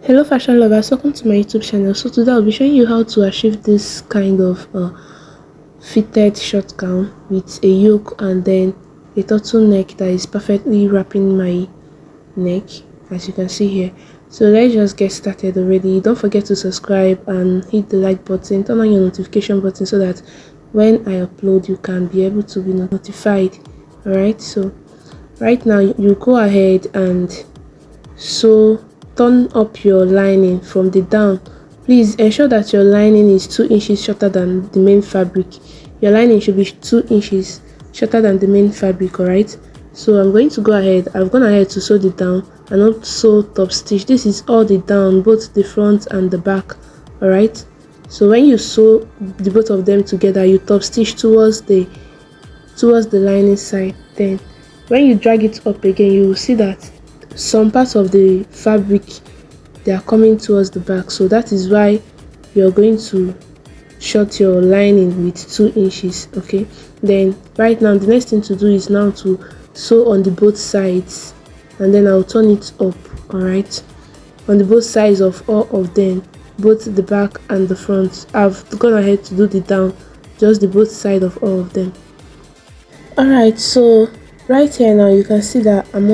Hello fashion lovers, welcome to my YouTube channel. So today I'll be showing you how to achieve this kind of fitted short gown with a yoke and then a turtleneck that is perfectly wrapping my neck, as you can see here. So let's just get started already. Don't forget to subscribe and hit the like button, turn on your notification button so that when I upload you can be able to be notified. Alright, so right now you go ahead and turn up your lining from the down. Please ensure that your lining is 2 inches shorter than the main fabric. Your lining should be 2 inches shorter than the main fabric. Alright, so I'm going to go ahead. I've gone ahead to sew the down and also top stitch. This is all the down, both the front and the back. Alright, so when you sew the both of them together, you top stitch towards the lining side. Then when you drag it up again, you will see that some parts of the fabric, they are coming towards the back, so that is why you're going to short your lining with 2 inches. Okay, then right now the next thing to do is now to sew on the both sides, and then I'll turn it up. All right, on the both sides of all of them, both the back and the front. I've gone ahead to do the down, just the both side of all of them. All right, so right here now you can see that I'm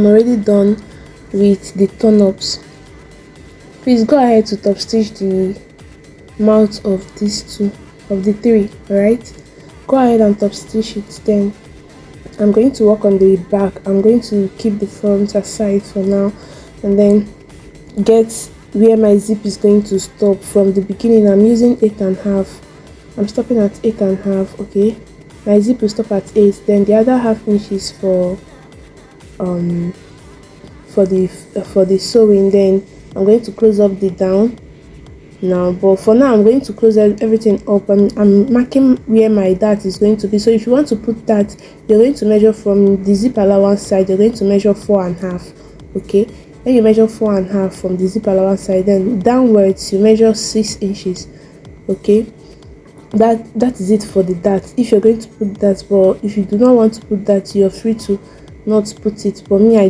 already done with the turn-ups. Please go ahead to top stitch the mouth of these two, of the three. All right, go ahead and top stitch it. Then I'm going to work on the back. I'm going to keep the front aside for now and then get where my zip is going to stop. From the beginning I'm using 8.5. I'm stopping at 8.5. okay, my zip will stop at 8, then the other half inches for the sewing. Then I'm going to close up the down now, but for now I'm going to close everything up, and I'm marking where my dart is going to be. So if you want to put that, you're going to measure from the zip allowance side. You're going to measure 4.5. okay, when you measure 4.5 from the zip allowance side, then downwards you measure 6 inches. okay, that is it for the dart. If you're going to put that, but if you do not want to put that, you're free to not put it, but me, I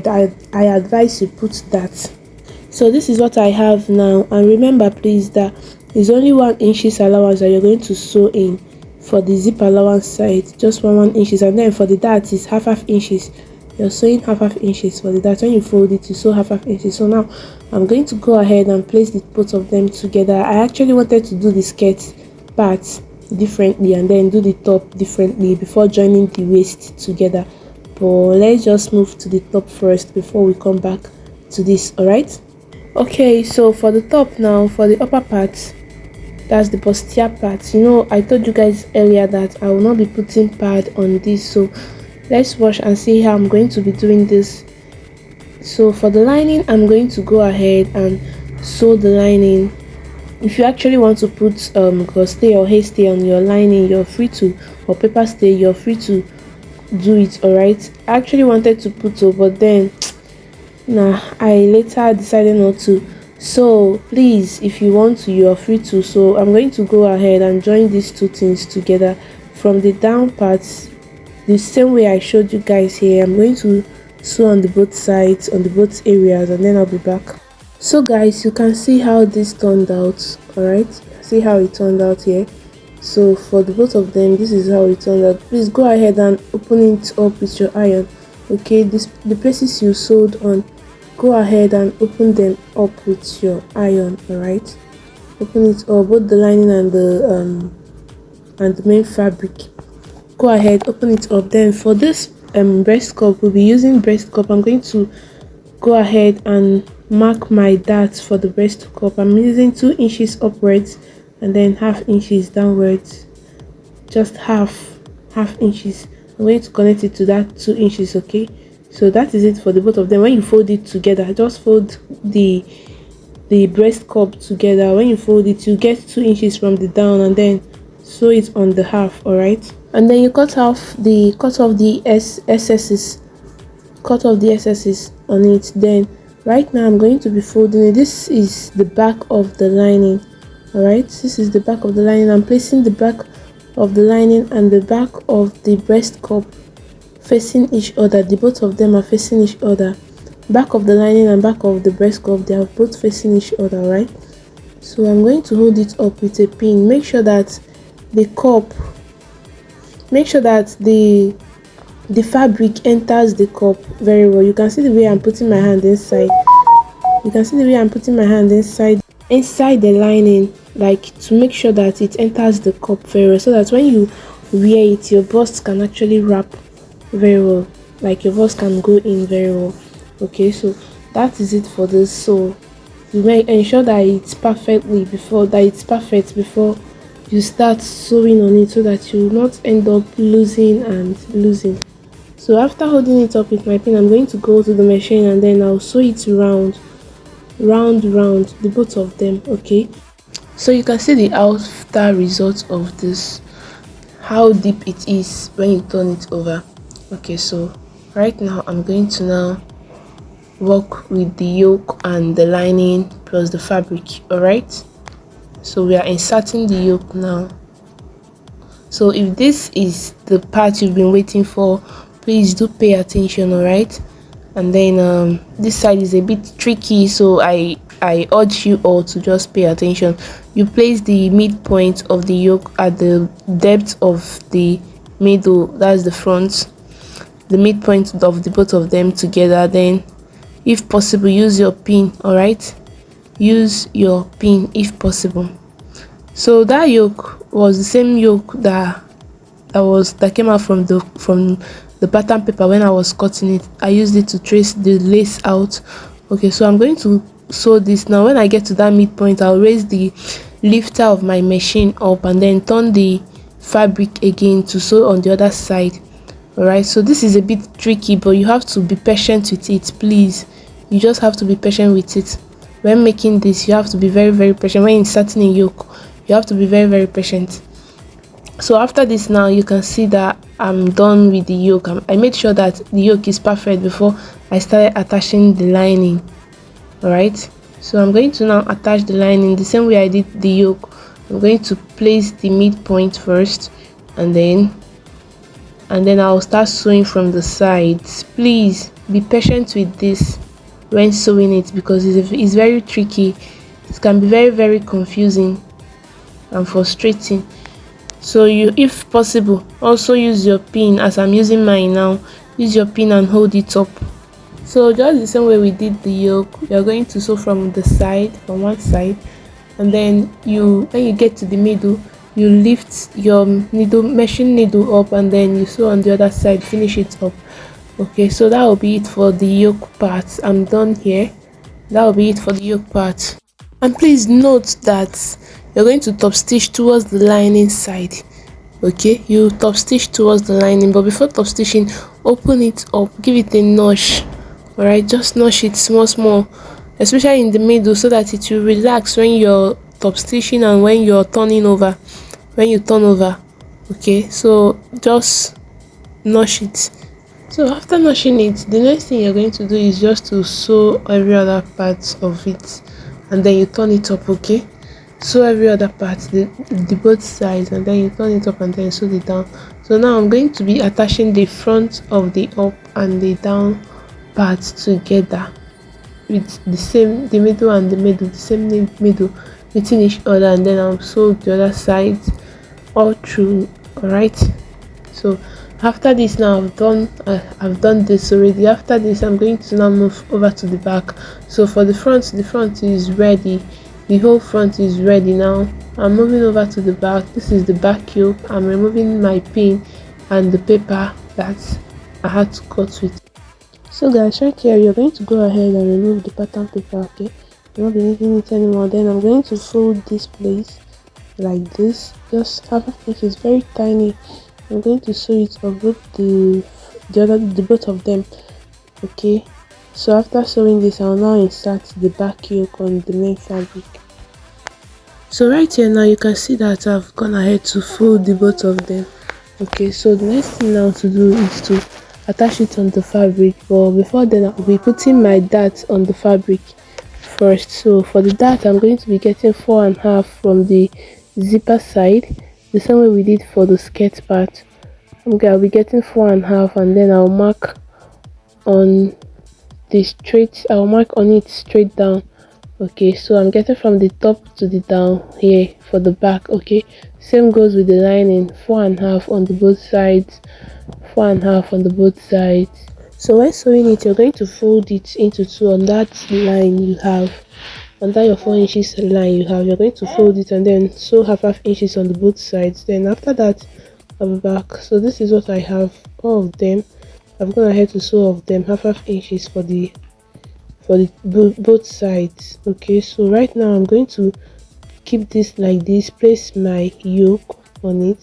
advise you put that. So this is what I have now, and remember please that it's only 1 inches allowance that you're going to sew in for the zip allowance side, just 1 inches, and then for the dart is half inches. You're sewing half inches for the dart. When you fold it, you sew half inches. So now I'm going to go ahead and place the both of them together. I actually wanted to do the skirt part differently and then do the top differently before joining the waist together, but let's just move to the top first before we come back to this. All right, okay, so for the top now, for the upper part, that's the bustier part. I told you guys earlier that I will not be putting pad on this, so let's watch and see how I'm going to be doing this. So for the lining, I'm going to go ahead and sew the lining. If you actually want to put stay or haystay on your lining, you're free to, or paper stay, you're free to do it. All right, I actually wanted to put but then I later decided not to. So please, if you want to, you're free to. So I'm going to go ahead and join these two things together from the down parts the same way I showed you guys here. I'm going to sew on the both sides, on the both areas, and then I'll be back. So guys, you can see how this turned out. All right, see how it turned out here. So for the both of them, this is how it turned out. Please go ahead and open it up with your iron. Okay, the places you sewed on, go ahead and open them up with your iron. All right, open it up, both the lining and the main fabric. Go ahead, open it up. Then for this breast cup, we'll be using breast cup. I'm going to go ahead and mark my dart for the breast cup. I'm using 2 inches upwards and then half inches downwards, just half inches. I'm going to connect it to that 2 inches. Okay, so that is it for the both of them. When you fold it together, just fold the breast cup together. When you fold it, you get 2 inches from the down and then sew it on the half. All right, and then you cut off the excesses on it. Then right now I'm going to be folding it. This is the back of the lining. All right, this is the back of the lining. I'm placing the back of the lining and the back of the breast cup facing each other. The both of them are facing each other. back of the lining and back of the breast cup, they are both facing each other, right? So I'm going to hold it up with a pin. Make sure that the cup, make sure that the fabric enters the cup very well. You can see the way I'm putting my hand inside. You can see the way I'm putting my hand inside the lining, like to make sure that it enters the cup very well, so that when you wear it, your bust can actually wrap very well, like your bust can go in very well. Okay, so that is it for this. So you may ensure that it's perfect before you start sewing on it, so that you will not end up losing and losing. So after holding it up with my pin, I'm going to go to the machine and then I'll sew it round the both of them. Okay, so you can see the after result of this, how deep it is when you turn it over. Okay, so right now I'm going to now work with the yoke and the lining plus the fabric. All right, so we are inserting the yoke now. So if this is the part you've been waiting for, please do pay attention. All right, and then this side is a bit tricky, so I urge you all to just pay attention. You place the midpoint of the yoke at the depth of the middle, that's the front, the midpoint of the both of them together. Then if possible, use your pin. All right, use your pin if possible. So that yoke was the same yoke that came out from the pattern paper. When I was cutting it, I used it to trace the lace out. Okay, so I'm going to sew this now. When I get to that midpoint, I'll raise the lifter of my machine up and then turn the fabric again to sew on the other side. All right, so this is a bit tricky, but you have to be patient with it. Please, you just have to be patient with it. When making this, you have to be very, very patient. When inserting a yoke, you have to be very, very patient. So after this, now you can see that I'm done with the yoke. I made sure that the yoke is perfect before I started attaching the lining. All right, so I'm going to now attach the lining the same way I did the yoke. I'm going to place the midpoint first, and then I'll start sewing from the sides. Please be patient with this when sewing it, because it's very tricky. It can be very, very confusing and frustrating. So you, if possible, also use your pin as I'm using mine now. Use your pin and hold it up. So just the same way we did the yoke, you're going to sew from the side, from one side, and then when you get to the middle, you lift your machine needle up, and then you sew on the other side, finish it up. Okay, so that will be it for the yoke part. I'm done here. That will be it for the yoke part. And please note that you're going to top stitch towards the lining side. Okay, you top stitch towards the lining, but before top stitching, open it up, give it a notch. All right, just notch it small, especially in the middle, so that it will relax when you're top stitching and when you're turning over, when you turn over. Okay, so just notch it. So after notching it, the next thing you're going to do is just to sew every other part of it, and then you turn it up. Okay, sew every other part, the both sides, and then you turn it up and then sew it down. So now I'm going to be attaching the front of the up and the down parts together with the middle and the middle, the same middle within each other, and then I'll sew the other sides all through. All right, so after this, now I've done this already. After this, I'm going to now move over to the back. So for the front is ready, the whole front is ready. Now I'm moving over to the back. This is the back yoke. I'm removing my pin and the paper that I had to cut with. So guys, right here, you're going to go ahead and remove the pattern paper. Okay, you're not be needing it anymore. Then I'm going to fold this place like this, just half of it is very tiny. I'm going to sew it on both the both of them. Okay, so after sewing this, I'll now insert the back yoke on the main fabric. So right here now, you can see that I've gone ahead to fold the both of them. Okay, so the next thing now to do is to attach it on the fabric, but before then I'll be putting my dart on the fabric first. So for the dart, I'm going to be getting 4.5 from the zipper side, the same way we did for the skirt part. Okay, I'll be getting 4.5, and then I'll mark on the straight, I'll mark on it straight down. Okay, so I'm getting from the top to the down here for the back. Okay, same goes with the lining, 4.5 on the both sides, 4.5 on the both sides. So when sewing it, you're going to fold it into two on that line you have, under your 4 inches line you have. You're going to fold it and then sew half inches on the both sides. Then after that, I'll be back. So this is what I have, all of them. I've gone ahead to sew of them half inches for the both sides. Okay, so right now I'm going to keep this like this, place my yoke on it,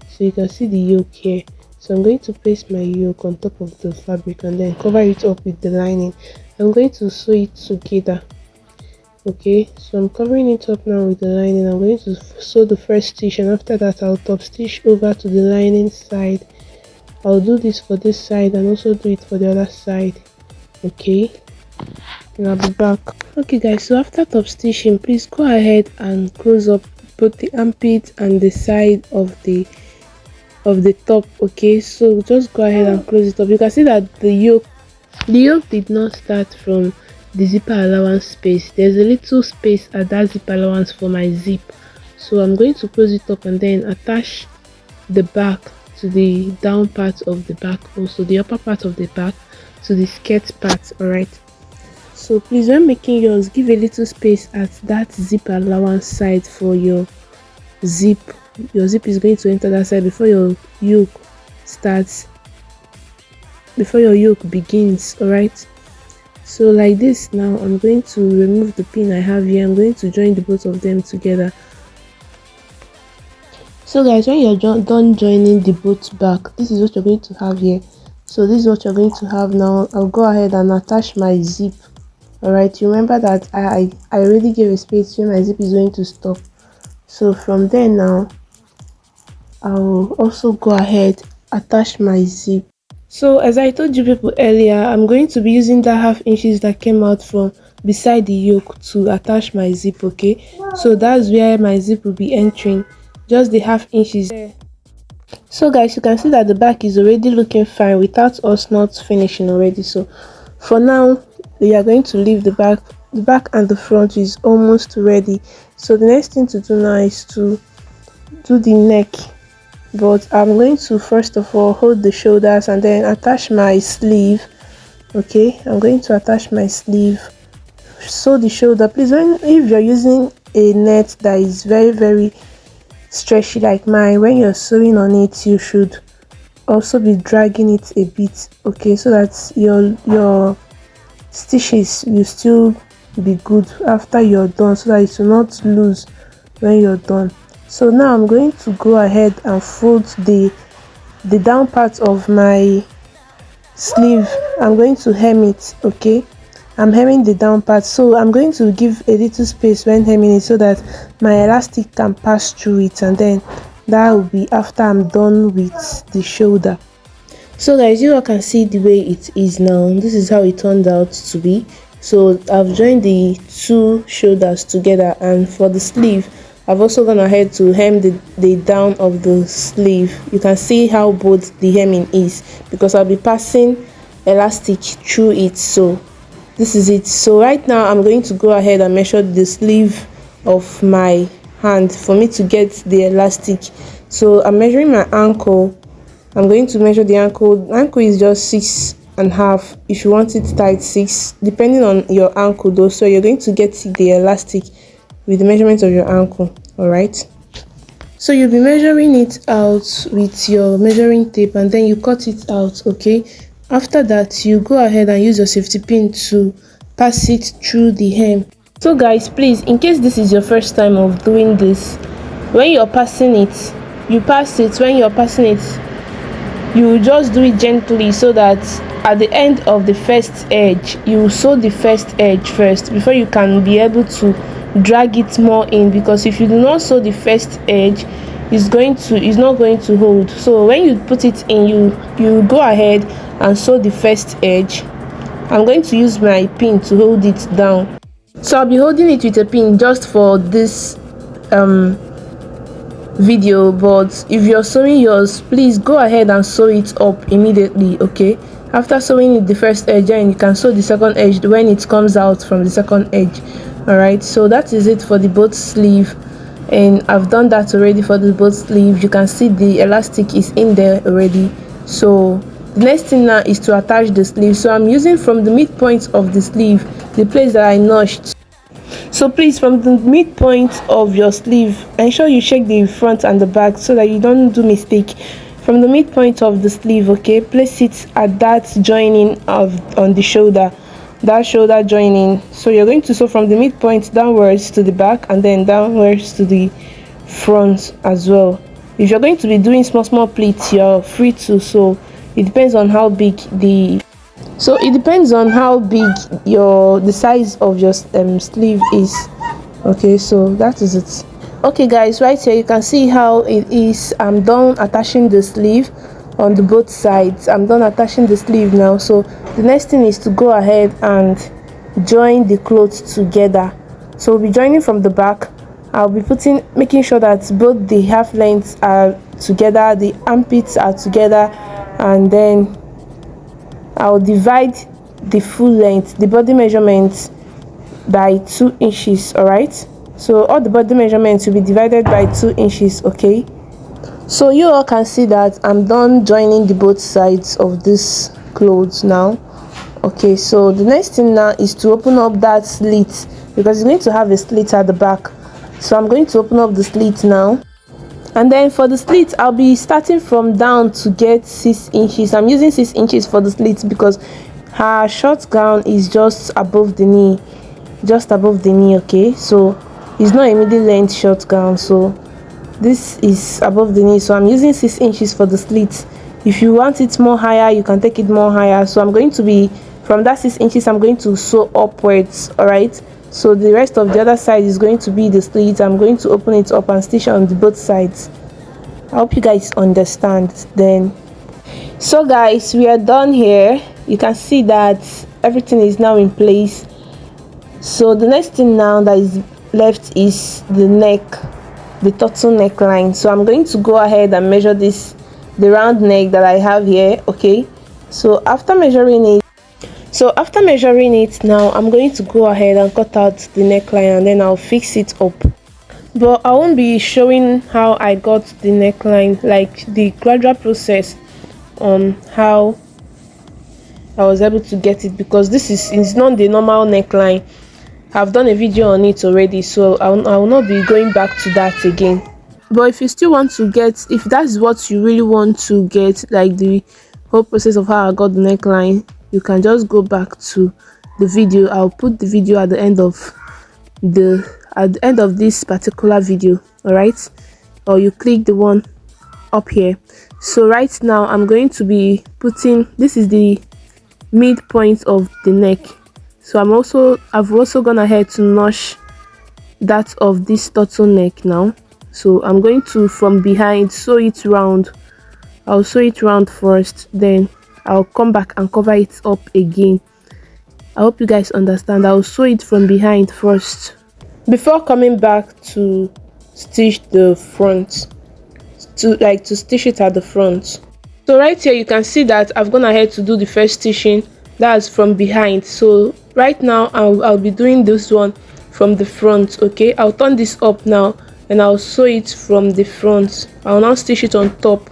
so you can see the yoke here. So I'm going to place my yoke on top of the fabric and then cover it up with the lining. I'm going to sew it together. Okay, so I'm covering it up now with the lining. I'm going to sew the first stitch, and after that I'll top stitch over to the lining side. I'll do this for this side and also do it for the other side. Okay, and I'll be back. Okay guys, so after top stitching, please go ahead and close up both the armpit and the side of the top. Okay, so just go ahead and close it up. You can see that the yoke did not start from the zipper allowance space. There's a little space at that zipper allowance for my zip, so I'm going to close it up and then attach the back to the down part of the back, also the upper part of the back to the skirt part. All right, so please, when making yours, give a little space at that zip allowance side for your zip. Your zip is going to enter that side before your yoke starts, before your yoke begins. All right, so like this. Now I'm going to remove the pin I have here. I'm going to join the both of them together. So guys, when you're done joining the both back, this is what you're going to have here. So this is what you're going to have now. I'll go ahead and attach my zip. All right, you remember that I already gave a space where my zip is going to stop. So from there now, I'll also go ahead attach my zip. So as I told you people earlier, I'm going to be using that half inches that came out from beside the yoke to attach my zip. Okay, so that's where my zip will be entering, just the half inches there. So guys, you can see that the back is already looking fine without us not finishing already. So for now, we are going to leave the back and the front is almost ready. So the next thing to do now is to do the neck, but I'm going to first of all hold the shoulders and then attach my sleeve. Okay, I'm going to attach my sleeve, sew the shoulder. Please, if you're using a net that is very stretchy like mine, when you're sewing on it, you should also be dragging it a bit. Okay, so that your stitches will still be good after you're done, so that it will not lose when you're done. So now I'm going to go ahead and fold the down part of my sleeve. I'm going to hem it. Okay, I'm hemming the down part, so I'm going to give a little space when hemming it so that my elastic can pass through it, and then that will be after I'm done with the shoulder. So guys, you all can see the way it is now. This is how it turned out to be. So I've joined the two shoulders together, and for the sleeve I've also gone ahead to hem the down of the sleeve. You can see how both the hemming is, because I'll be passing elastic through it. So this is it. So right now I'm going to go ahead and measure the sleeve of my hand for me to get the elastic. So I'm measuring my ankle. I'm going to measure the ankle. Ankle is just 6.5. If you want it tight, 6, depending on your ankle though. So you're going to get the elastic with the measurement of your ankle. All right, so you'll be measuring it out with your measuring tape and then you cut it out. Okay, after that you go ahead and use your safety pin to pass it through the hem. So guys, please, in case this is your first time of doing this, when you're passing it, you pass it. When you're passing it, you just do it gently, so that at the end of the first edge you sew the first edge first before you can be able to drag it more in, because if you do not sew the first edge, it's not going to hold. So when you put it in, you go ahead and sew the first edge. I'm going to use my pin to hold it down, so I'll be holding it with a pin just for this video. But if you're sewing yours, please go ahead and sew it up immediately. Okay, After sewing the first edge, then you can sew the second edge when it comes out from the second edge. All right, so that is it for the both sleeve, and I've done that already for the both sleeve. You can see the elastic is in there already. So the next thing now is to attach the sleeve. So I'm using from the midpoint of the sleeve, the place that I notched. So please, from the midpoint of your sleeve, ensure you check the front and the back so that you don't do mistake. From the midpoint of the sleeve, okay, place it at that joining on the shoulder, that shoulder joining. So you're going to sew from the midpoint downwards to the back and then downwards to the front as well. If you're going to be doing small pleats, you're free to sew. It depends on how big the the size of your sleeve is. Okay, so that is it. Okay guys, right here you can see how it is. I'm done attaching the sleeve on the both sides. I'm done attaching the sleeve now. So the next thing is to go ahead and join the clothes together. So we'll be joining from the back. I'll be making sure that both the half lengths are together, the armpits are together, and then I'll divide the full length, the body measurements, by 2 inches. All right, so all the body measurements will be divided by 2 inches. Okay, so you all can see that I'm done joining the both sides of this clothes now. Okay, so the next thing now is to open up that slit, because you need to have a slit at the back. So I'm going to open up the slit now, and then for the slit I'll be starting from down to get 6 inches. I'm using 6 inches for the slit because her short gown is just above the knee, okay, so it's not a middle length short gown, so this is above the knee. So I'm using 6 inches for the slit. If you want it more higher, you can take it more higher. So I'm going to be from that 6 inches, I'm going to sew upwards. All right, so the rest of the other side is going to be the slit. I'm going to open it up and stitch on both sides. I hope you guys understand. Then so guys, we are done here. You can see that everything is now in place. So the next thing now that is left is the neck, the turtle neckline. So I'm going to go ahead and measure the round neck that I have here. Okay, so after measuring it now, I'm going to go ahead and cut out the neckline, and then I'll fix it up. But I won't be showing how I got the neckline, like the gradual process on how I was able to get it, because this is not the normal neckline. I've done a video on it already, so I will not be going back to that again. But if you still want to get, if that's what you really want to get, like the whole process of how I got the neckline, you can just go back to the video. I'll put the video at the end of this particular video. All right, or you click the one up here. So right now I'm going to be putting, this is the midpoint of the neck. So I've also gone ahead to notch that of this turtleneck now. So I'm going to, from behind, sew it round. I'll sew it round first, then I'll come back and cover it up again. I hope you guys understand. I'll sew it from behind first before coming back to stitch the front, to stitch it at the front. So right here you can see that I've gone ahead to do the first stitching, that's from behind. So right now I'll be doing this one from the front. Okay, I'll turn this up now and I'll sew it from the front. I'll now stitch it on top.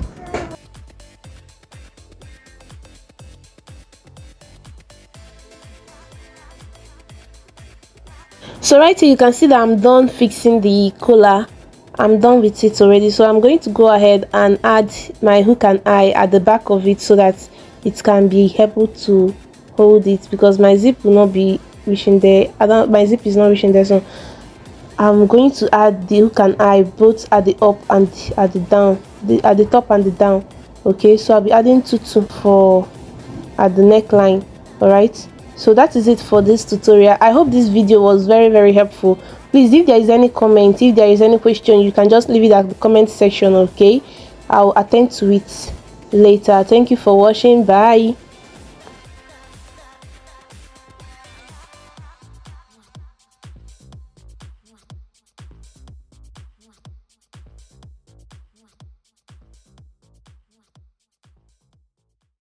So right here you can see that I'm done fixing the collar. I'm done with it already. So I'm going to go ahead and add my hook and eye at the back of it so that it can be able to hold it, because my zip will not be reaching there. My zip is not reaching there, so I'm going to add the hook and eye both at the up and at the down, at the top and the down. Okay, so I'll be adding two for at the neckline. All right, so that is it for this tutorial. I hope this video was very helpful. Please, if there is any comment, if there is any question, you can just leave it at the comment section. Okay, I'll attend to it later. Thank you for watching. Bye.